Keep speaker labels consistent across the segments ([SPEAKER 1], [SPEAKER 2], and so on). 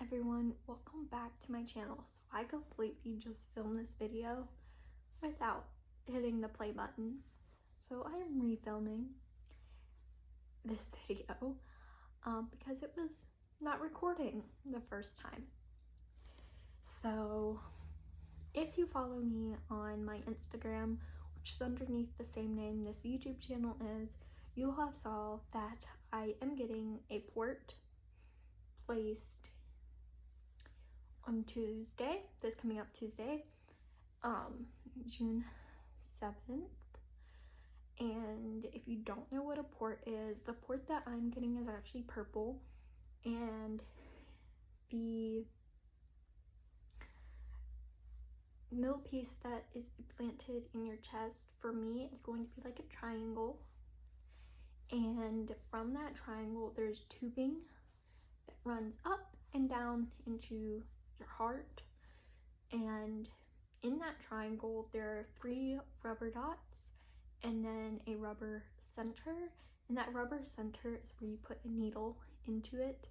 [SPEAKER 1] everyone, welcome back to my channel. So I completely just filmed this video without hitting the play button. So I am refilming this video because it was not recording the first time. So if you follow me on my Instagram, which is underneath the same name this YouTube channel is, you have saw that I am getting a port placed on Tuesday, this coming up Tuesday, June 7th. And if you don't know what a port is, the port that I'm getting is actually purple, and the middle piece that is implanted in your chest for me is going to be like a triangle, and from that triangle there's tubing that runs up and down into your heart, and in that triangle there are 3 rubber dots and then a rubber center, and that rubber center is where you put a needle into it.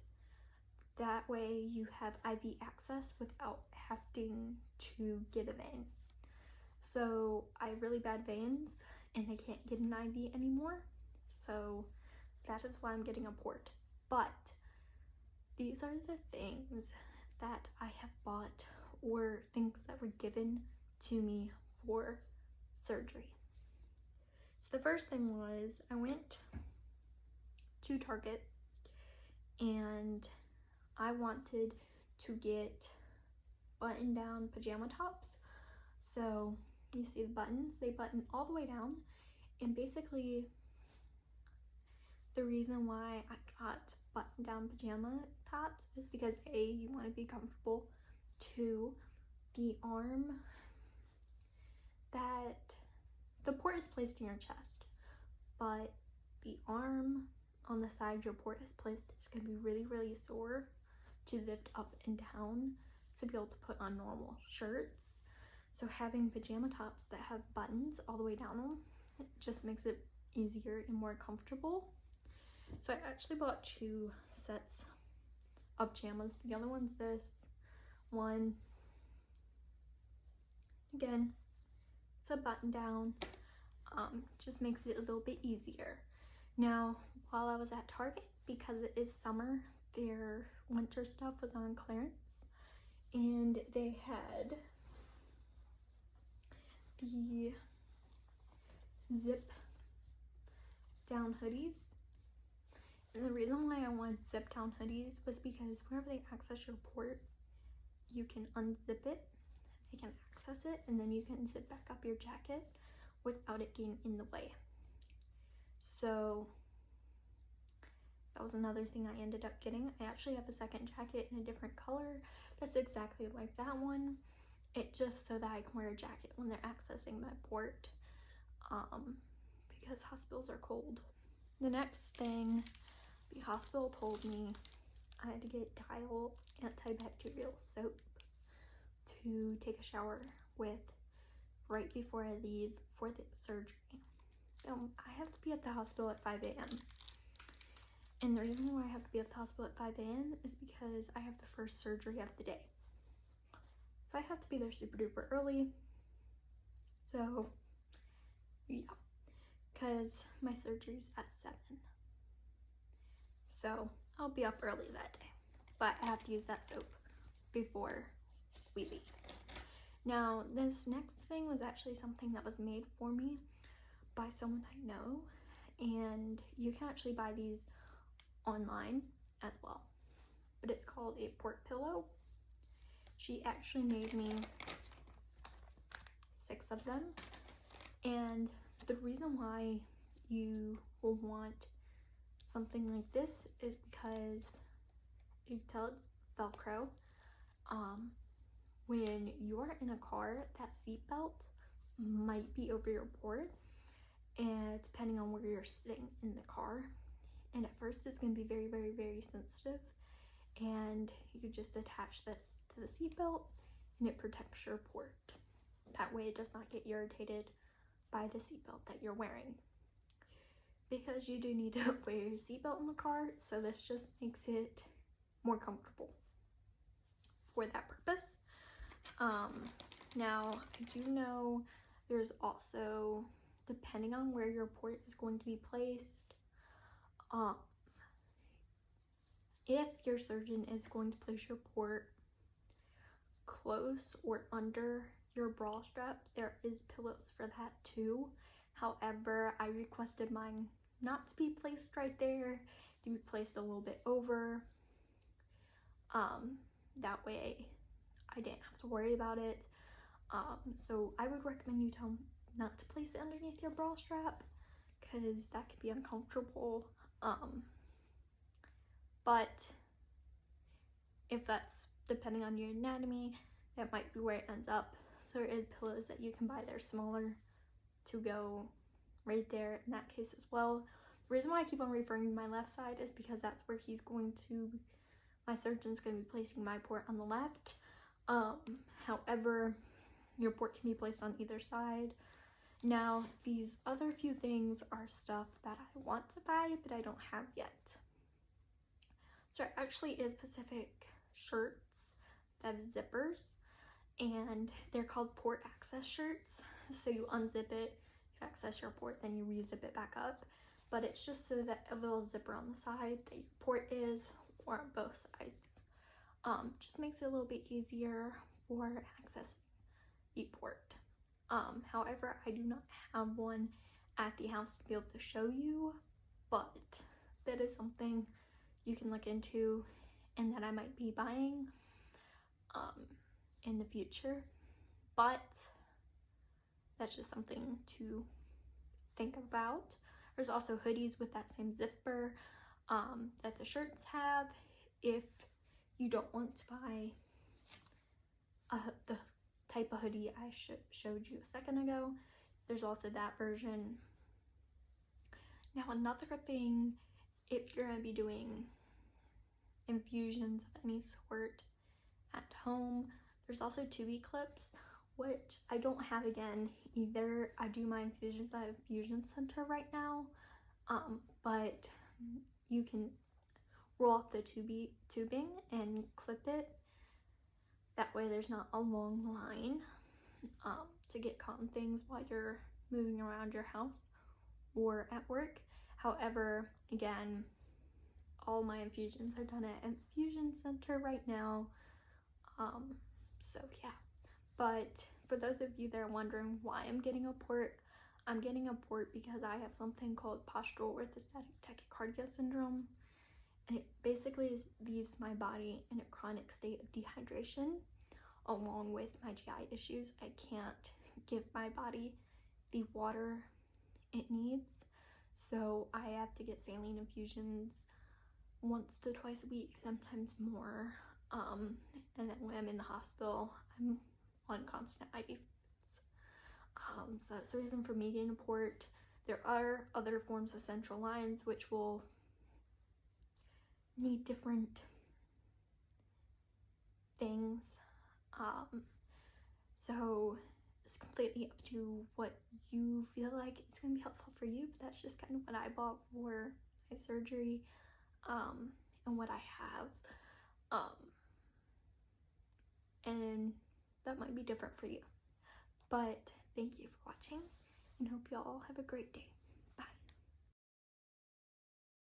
[SPEAKER 1] That way you have IV access without having to get a vein. So I have really bad veins and I can't get an IV anymore, so that is why I'm getting a port. But these are the things that I have bought, or things that were given to me for surgery. So the first thing was, I went to Target and I wanted to get button down pajama tops. So you see the buttons, they button all the way down, and basically the reason why I got button down pajama tops is because A, you want to be comfortable, 2, the arm that the port is placed in your chest, but the arm on the side your port is placed is going to be really sore to lift up and down to be able to put on normal shirts. So having pajama tops that have buttons all the way down them, it just makes it easier and more comfortable. So I actually bought 2 sets of pajamas. The other one's this one. Again, it's a button down, just makes it a little bit easier. Now, while I was at Target, because it is summer, their winter stuff was on clearance, and they had the zip down hoodies. And the reason why I wanted zip down hoodies was because whenever they access your port, you can unzip it, they can access it, and then you can zip back up your jacket without it getting in the way. So that was another thing I ended up getting. I actually have a second jacket in a different color that's exactly like that one. It just so that I can wear a jacket when they're accessing my port, because hospitals are cold. The next thing, the hospital told me I had to get Dial antibacterial soap to take a shower with right before I leave for the surgery. I have to be at the hospital at 5 a.m. And the reason why I have to be at the hospital at 5 a.m. is because I have the first surgery of the day. So I have to be there super duper early. So yeah, because my surgery's at 7. So I'll be up early that day, but I have to use that soap before we leave. Now, this next thing was actually something that was made for me by someone I know, and you can actually buy these online as well, but it's called a port pillow. She actually made me 6 of them, and the reason why you will want something like this is because you can tell it's Velcro. When you're in a car, that seatbelt might be over your port, and depending on where you're sitting in the car, and at first it's going to be very sensitive, and you just attach this to the seatbelt and it protects your port. That way it does not get irritated by the seatbelt that you're wearing, because you do need to wear your seatbelt in the car, so this just makes it more comfortable. for that purpose. Now, I do know there's also, depending on where your port is going to be placed, if your surgeon is going to place your port close or under your bra strap, there is pillows for that too. However, I requested mine not to be placed right there, to be placed a little bit over. That way I didn't have to worry about it. So I would recommend you tell them not to place it underneath your bra strap, because that could be uncomfortable. But if that's depending on your anatomy, that might be where it ends up. So there is pillows that you can buy that are smaller to go right there in that case as well. The reason why I keep on referring to my left side is because that's where my surgeon's going to be placing my port on the left. However, your port can be placed on either side. Now, these other few things are stuff that I want to buy, but I don't have yet. So there actually is specific shirts that have zippers, and they're called port access shirts. So you unzip it, you access your port, then you re-zip it back up. But it's just so that a little zipper on the side that your port is, or on both sides. Just makes it a little bit easier for accessing the port. However, I do not have one at the house to be able to show you, but that is something you can look into and that I might be buying in the future. But that's just something to think about. There's also hoodies with that same zipper that the shirts have. If you don't want to buy the type of hoodie I showed you a second ago, there's also that version. Now, another thing, if you're going to be doing infusions of any sort at home, there's also 2B clips, which I don't have again either. I do my infusions at a infusion center right now, but you can roll off the tubing and clip it. That way there's not a long line to get caught in things while you're moving around your house or at work. However, again, all my infusions are done at an infusion center right now. So yeah. But for those of you that are wondering why I'm getting a port, I'm getting a port because I have something called postural orthostatic tachycardia syndrome. And it basically leaves my body in a chronic state of dehydration. Along with my GI issues, I can't give my body the water it needs. So I have to get saline infusions once to twice a week, sometimes more. And then when I'm in the hospital, I'm on constant IV fluids. So that's the reason for me getting a port. There are other forms of central lines which will need different things. So it's completely up to what you feel like is going to be helpful for you, but that's just kind of what I bought for my surgery, and what I have. And that might be different for you. But thank you for watching, and hope you all have a great day.